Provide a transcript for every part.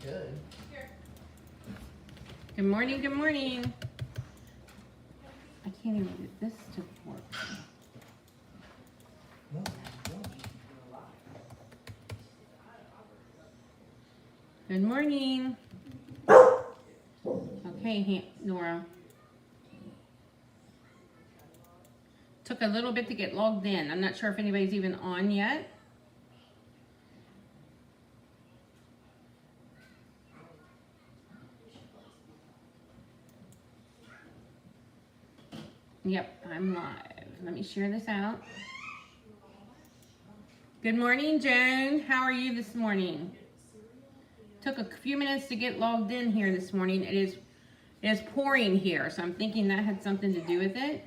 Good. Good morning, good morning. I can't even get this to work. Good morning. Okay, Nora. Took a little bit to get logged in. I'm not sure if anybody's even on yet. Yep, I'm live. Let me share this out. Good morning, Joan. How are you this morning? Took a few minutes to get logged in here this morning. It is pouring here, so I'm thinking that had something to do with it.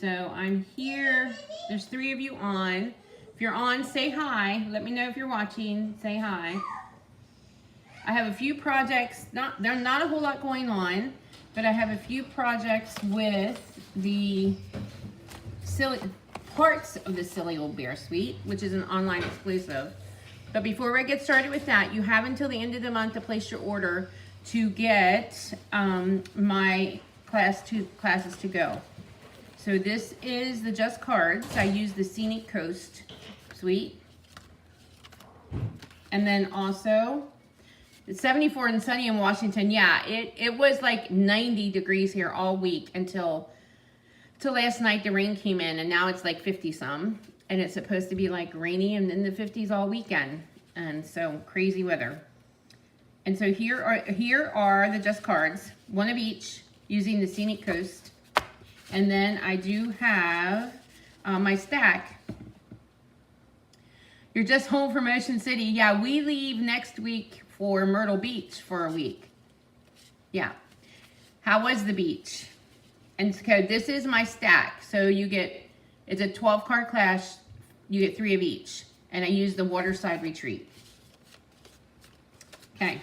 So I'm here. There's 3 of you on. If you're on, say hi. Let me know if you're watching. Say hi. I have a few projects. There's not a whole lot going on, but I have a few projects with the parts of the Silly Old Bear Suite, which is an online exclusive. But before I get started with that, you have until the end of the month to place your order to get my classes to go. So this is the Just Cards. I use the Scenic Coast Suite. And then also, it's 74 and sunny in Washington. Yeah, it was like 90 degrees here all week until last night. The rain came in, and now it's like 50 some, and it's supposed to be like rainy and in the 50s all weekend, and so crazy weather. And so here are the Just Cards, 1 of each, using the Scenic Coast. And then I do have my stack. You're just home from Ocean City. Yeah, we leave next week for Myrtle Beach for a week. Yeah. How was the beach? And so this is my stack. So you get, it's a 12 card clash. You get 3 of each. And I use the Waterside Retreat. Okay.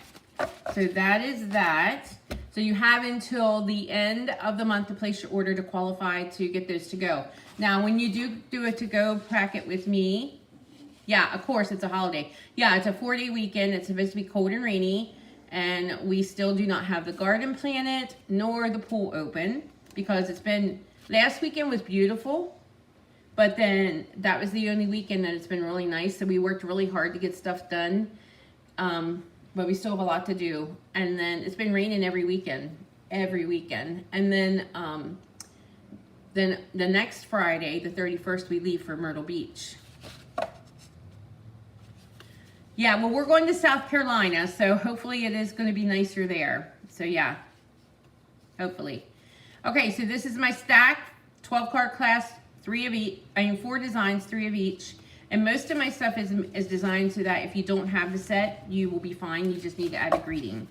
So that is that. So you have until the end of the month to place your order to qualify to get those to go. Now, when you do a to-go packet with me, yeah, of course, it's a holiday. Yeah, it's a 4-day weekend. It's supposed to be cold and rainy, and we still do not have the garden planted nor the pool open because it's been, last weekend was beautiful, but then that was the only weekend that it's been really nice, so we worked really hard to get stuff done. But we still have a lot to do. And then it's been raining every weekend. And then the next Friday, the 31st, we leave for Myrtle Beach. Yeah, well, we're going to South Carolina, so hopefully it is going to be nicer there. So yeah, hopefully. Okay, so this is my stack, 12 card class, 3 of each. I mean 4 designs, 3 of each. And most of my stuff is designed so that if you don't have the set, you will be fine. You just need to add a greeting.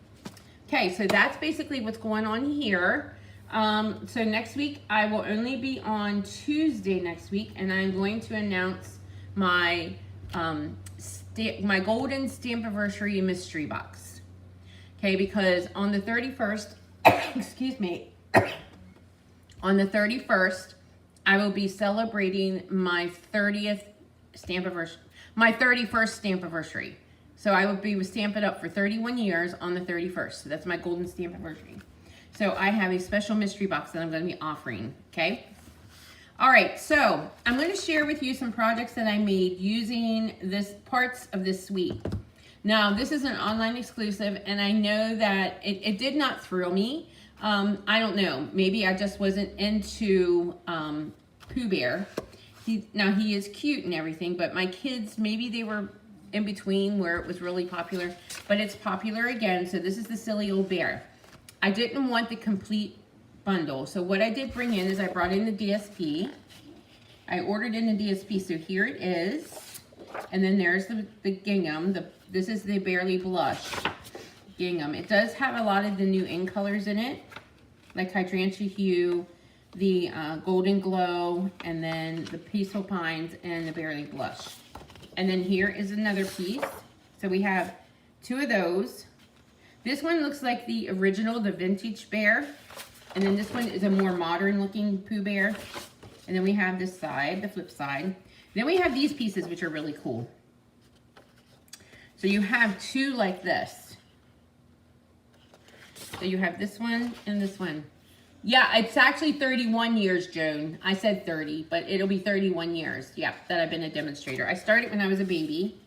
Okay, so that's basically what's going on here. So next week, I will only be on Tuesday next week, and I'm going to announce my my golden Stampiversary mystery box. Okay, because on the 31st, excuse me, on the 31st, I will be celebrating my 30th Stampiversary, my 31st Stampiversary. So I will be with Stampin' Up! For 31 years on the 31st. So that's my golden Stampiversary. So I have a special mystery box that I'm going to be offering, okay? All right, so I'm going to share with you some projects that I made using parts of this suite. Now, this is an online exclusive, and I know that it did not thrill me. I don't know. Maybe I just wasn't into Pooh Bear. Now, he is cute and everything, but my kids, maybe they were in between where it was really popular, but it's popular again. So this is the Silly Old Bear. I didn't want the complete bundle. So what I did bring in is I brought in the DSP. I ordered in the DSP, so here it is. And then there's the gingham. This is the Barely Blush gingham. It does have a lot of the new in colors in it, like Hydrangea Hue, the Golden Glow, and then the Peaceful Pines and the Barely Blush. And then here is another piece. So we have 2 of those. This one looks like the original, the vintage bear. And then this one is a more modern looking Pooh Bear. And then we have this side, the flip side. Then we have these pieces, which are really cool. So you have two like this. So you have this one and this one. Yeah, it's actually 31 years, Joan. I said 30, but it'll be 31 years, yeah, that I've been a demonstrator. I started when I was a baby.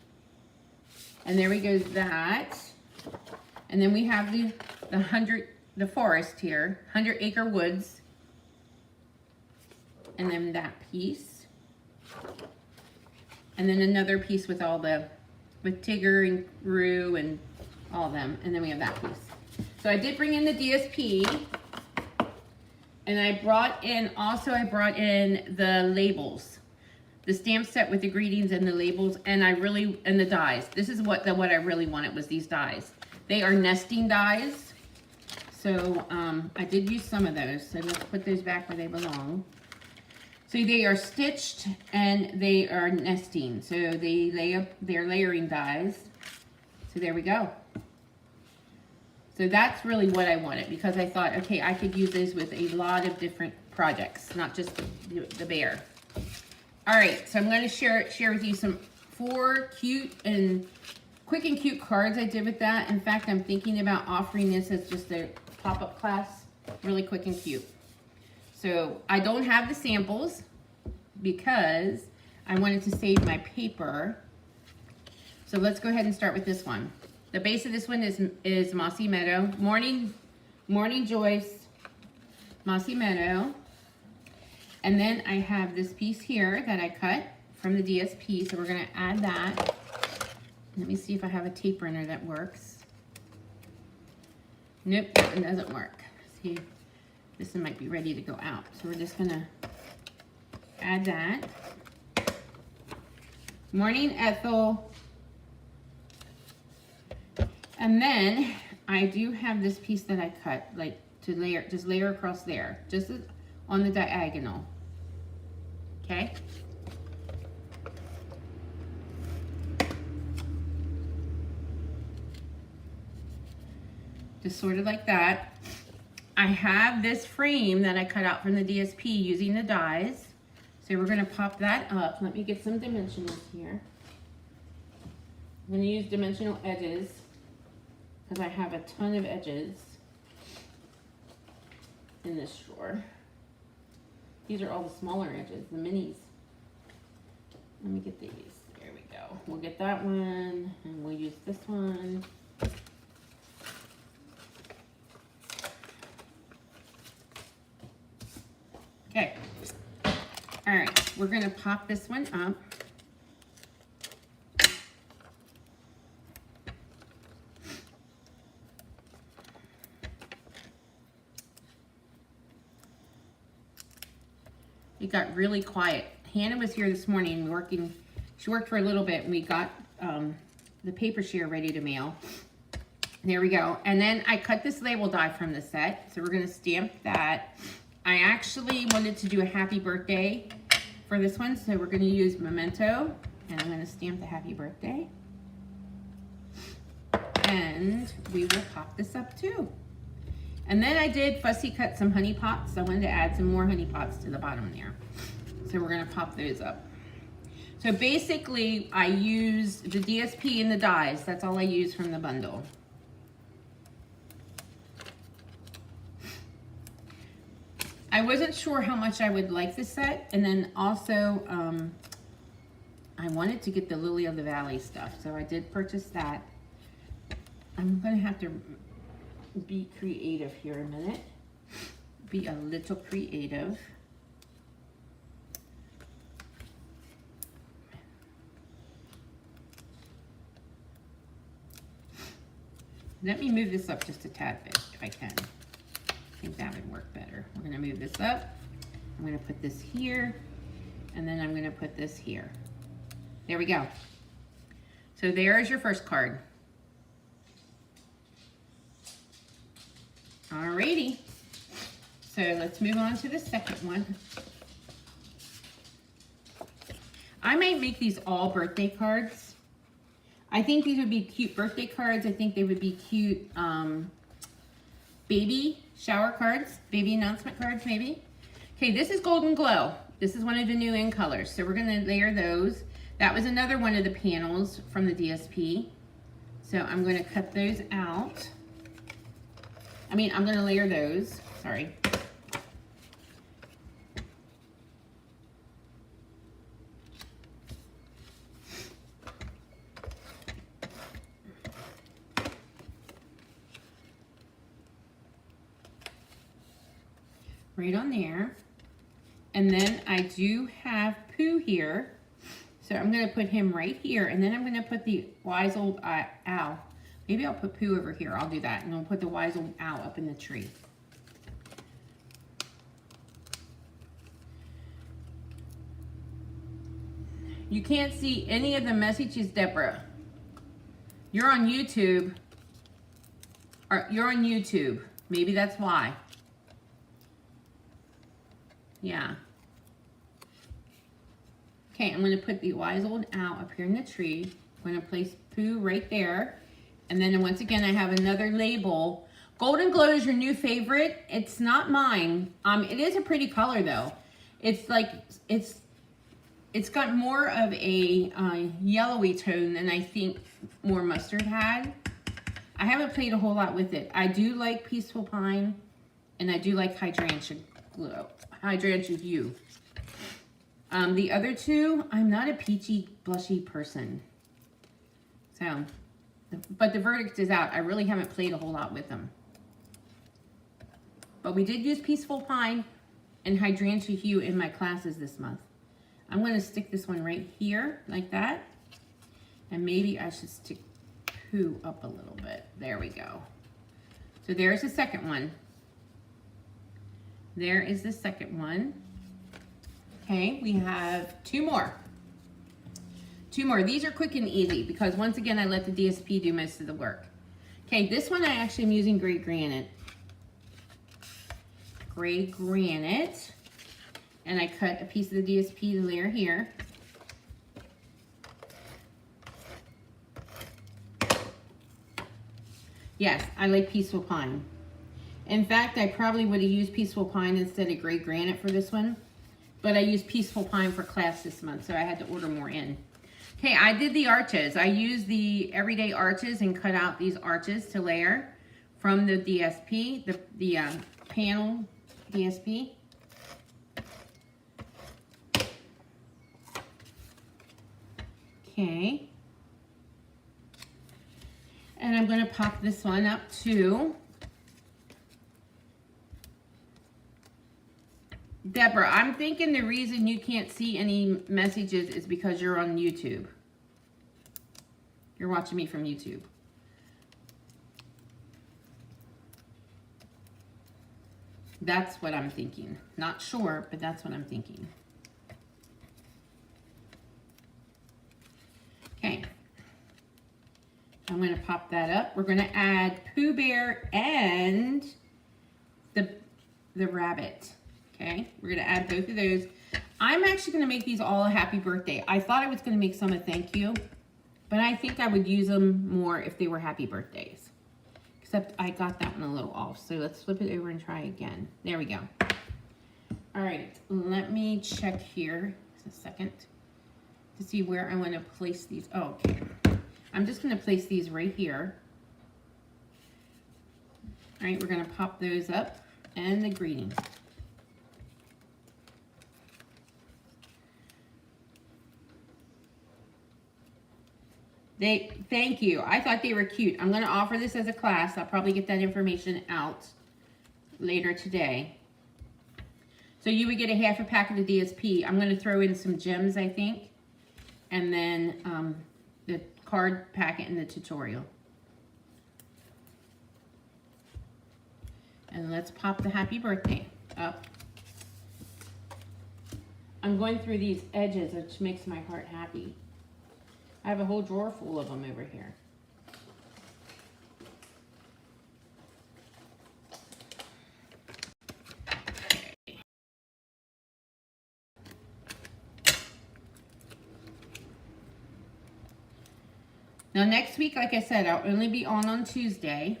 And there we go, that. And then we have the forest here, 100-acre woods. And then that piece. And then another piece with Tigger and Roo and all of them. And then we have that piece. So I did bring in the DSP. And I brought in the labels. The stamp set with the greetings and the labels, and the dies. This is what I really wanted, was these dies. They are nesting dies. So I did use some of those. So let's put those back where they belong. So they are stitched and they are nesting. So they're layering dies. So there we go. So that's really what I wanted, because I thought, okay, I could use this with a lot of different projects, not just the bear. All right, so I'm going to share with you some 4 quick and cute cards I did with that. In fact, I'm thinking about offering this as just a pop-up class, really quick and cute. So I don't have the samples because I wanted to save my paper. So let's go ahead and start with this one. The base of this one is Mossy Meadow. Morning Joyce, Mossy Meadow. And then I have this piece here that I cut from the DSP, so we're gonna add that. Let me see if I have a tape runner that works. Nope, it doesn't work. See, this one might be ready to go out. So we're just gonna add that. Morning, Ethel. And then I do have this piece that I cut, like to layer across there, just on the diagonal. Okay. Just sort of like that. I have this frame that I cut out from the DSP using the dies. So we're gonna pop that up. Let me get some dimensionals here. I'm gonna use dimensional edges, because I have a ton of edges in this drawer. These are all the smaller edges, the minis. Let me get these. There we go. We'll get that one, and we'll use this one. Okay. All right, we're gonna pop this one up. It got really quiet. Hannah was here this morning working. She worked for a little bit, and we got the paper share ready to mail. There we go. And then I cut this label die from the set, so we're gonna stamp that. I actually wanted to do a happy birthday for this one, so we're gonna use Memento, and I'm gonna stamp the happy birthday. And we will pop this up too. And then I did fussy cut some honey pots. I wanted to add some more honey pots to the bottom there. So we're gonna pop those up. So basically, I used the DSP and the dies. That's all I used from the bundle. I wasn't sure how much I would like this set. And then also, I wanted to get the Lily of the Valley stuff. So I did purchase that. I'm gonna have to be creative here a minute. Be a little creative. Let me move this up just a tad bit if I can. I think that would work better. We're gonna move this up. I'm gonna put this here, and then I'm gonna put this here. There we go. So there's your first card. Alrighty, so let's move on to the second one. I might make these all birthday cards. I think these would be cute birthday cards. I think they would be cute baby shower cards, baby announcement cards maybe. Okay, this is Golden Glow. This is one of the new in colors, so we're gonna layer those. That was another one of the panels from the DSP. So I'm going to cut those out. I mean, I'm going to layer those. Sorry. Right on there. And then I do have Pooh here. So I'm going to put him right here. And then I'm going to put the wise old owl. Maybe I'll put Pooh over here. I'll do that. And I'll put the wise old owl up in the tree. You can't see any of the messages, Deborah. You're on YouTube. Or you're on YouTube. Maybe that's why. Yeah. Okay, I'm going to put the wise old owl up here in the tree. I'm going to place Pooh right there. And then once again, I have another label. Golden Glow is your new favorite. It's not mine. It is a pretty color though. It's like, it's got more of a yellowy tone than I think more Mustard had. I haven't played a whole lot with it. I do like Peaceful Pine, and I do like Hydrangea Glow, Hydrangea Hue. The other two, I'm not a peachy, blushy person. So, but the verdict is out. I really haven't played a whole lot with them. But we did use Peaceful Pine and Hydrangea Hue in my classes this month. I'm going to stick this one right here, like that. And maybe I should stick Pooh up a little bit. There we go. So there's the second one. There is the second one. Okay, we have two more. Two more. These are quick and easy because once again, I let the DSP do most of the work. Okay, this one I actually am using gray granite. Gray granite. And I cut a piece of the DSP layer here. Yes, I like Peaceful Pine. In fact, I probably would have used Peaceful Pine instead of gray granite for this one. But I used Peaceful Pine for class this month, so I had to order more in. Okay, I did the arches. I used the everyday arches and cut out these arches to layer from the DSP, the panel DSP. Okay. And I'm going to pop this one up too. Deborah, I'm thinking the reason you can't see any messages is because you're on YouTube. You're watching me from YouTube. That's what I'm thinking. Not sure, but that's what I'm thinking. Okay. I'm going to pop that up. We're going to add Pooh Bear and the rabbit. Okay, we're going to add both of those. I'm actually going to make these all a happy birthday. I thought I was going to make some a thank you, but I think I would use them more if they were happy birthdays. Except I got that one a little off, so let's flip it over and try again. There we go. All right, let me check here just a second to see where I want to place these. Oh, okay. I'm just going to place these right here. All right, we're going to pop those up and the greeting. Thank you. I thought they were cute. I'm going to offer this as a class. I'll probably get that information out later today. So you would get a half a pack of the DSP. I'm going to throw in some gems, I think. And then the card packet in the tutorial. And let's pop the happy birthday up. I'm going through these edges, which makes my heart happy. I have a whole drawer full of them over here. Okay. Now next week, like I said, I'll only be on Tuesday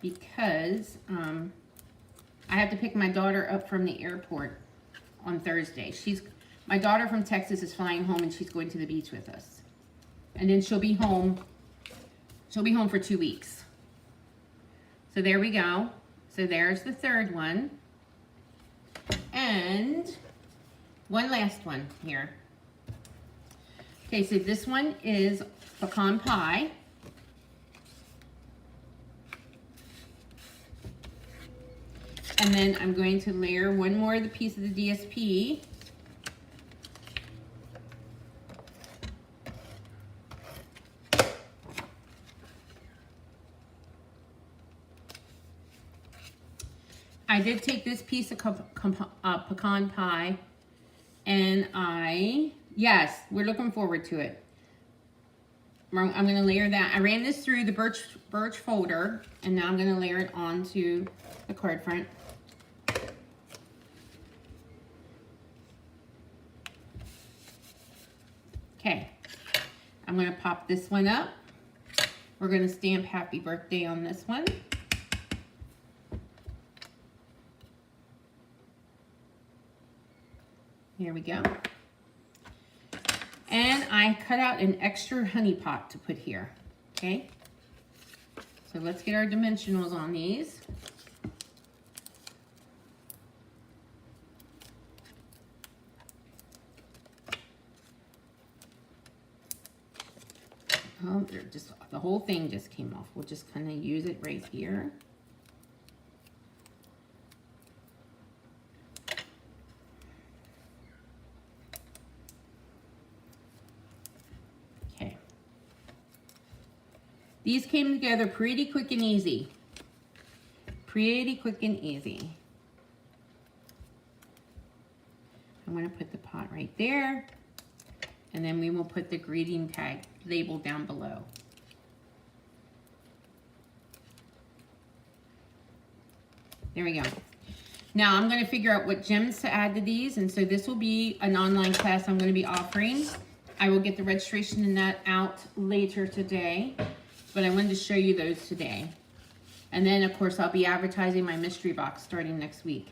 because I have to pick my daughter up from the airport on Thursday. My daughter from Texas is flying home and she's going to the beach with us. And then she'll be home She'll be home for 2 weeks. So there we go. So there's the third one. And one last one here. Okay, so this one is pecan pie. And then I'm going to layer one more of the piece of the DSP. I did take this piece of pecan pie and yes, we're looking forward to it. I'm going to layer that. I ran this through the birch folder, and now I'm going to layer it onto the card front. Okay, I'm going to pop this one up. We're going to stamp happy birthday on this one. Here we go. And I cut out an extra honey pot to put here, okay? So let's get our dimensionals on these. Oh, the whole thing just came off. We'll just kind of use it right here. These came together pretty quick and easy. Pretty quick and easy. I'm going to put the pot right there. And then we will put the greeting tag label down below. There we go. Now I'm going to figure out what gems to add to these. And so this will be an online class I'm going to be offering. I will get the registration and that out later today. But I wanted to show you those today. And then, of course, I'll be advertising my mystery box starting next week.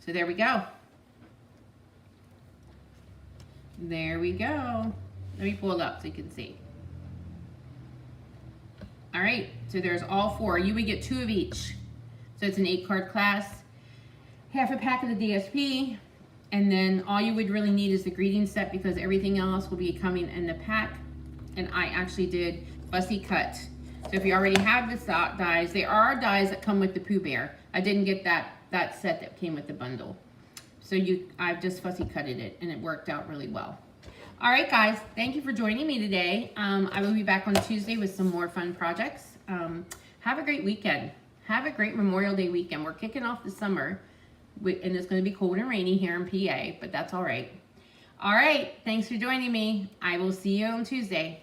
So there we go. There we go. Let me pull it up so you can see. All right, so there's all 4. You would get 2 of each. So it's an 8-card class, half a pack of the DSP, and then all you would really need is the greeting set because everything else will be coming in the pack. And I actually did fussy cut. So if you already have the dies, there are dies that come with the Pooh Bear. I didn't get that set that came with the bundle. So I've just fussy cutted it and it worked out really well. All right, guys, thank you for joining me today. I will be back on Tuesday with some more fun projects. Have a great weekend. Have a great Memorial Day weekend. We're kicking off the summer and it's going to be cold and rainy here in PA, but that's all right. All right, thanks for joining me. I will see you on Tuesday.